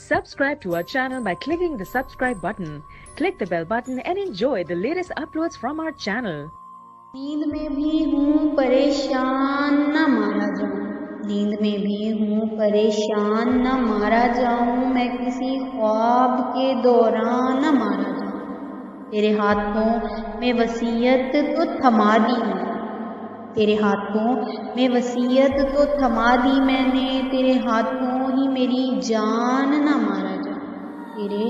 Subscribe to our channel by clicking the subscribe button. Click the bell button and enjoy the latest uploads from our channel. नींद में भी हूँ परेशान न मारा जाऊँ, नींद में भी हूँ परेशान न मारा जाऊँ, मैं किसी ख्वाब के दौरान न मारा जाऊँ। तेरे हाथों में वसीयत तो थमा दी मैंने, तेरे हाथों में वसीयत तो थमा दी मैंने, तेरे हाथों ही मेरी जान न मारा जाऊँ, तेरे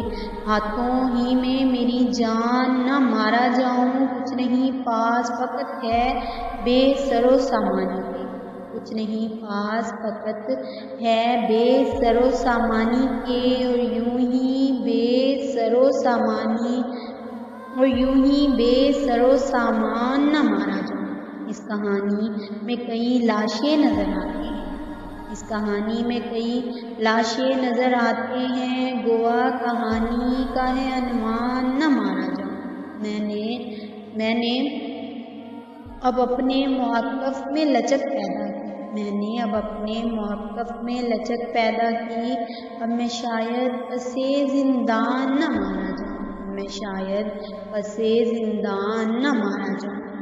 हाथों ही में मेरी जान न मारा जाऊँ। कुछ नहीं पास फकत है बेसरो सामानी के, कुछ नहीं पास फकत है बेसरो सामानी के, और यूं ही बेसरो सामानी और यूं ही बेसरो सामान न मारा जाऊँ। इस कहानी में कई लाशें नजर आती हैं, इस कहानी में कई लाशें नजर आते हैं, गोवा कहानी का है अनुमान न मारा जाऊँ। मैंने अब अपने मौक़िफ़ में लचक पैदा की, मैंने अब अपने मौक़िफ़ में लचक पैदा की, अब मैं शायद पसे ज़िंदान न मारा जाऊँ, मैं शायद पसे ज़िंदान न मारा जाऊँ।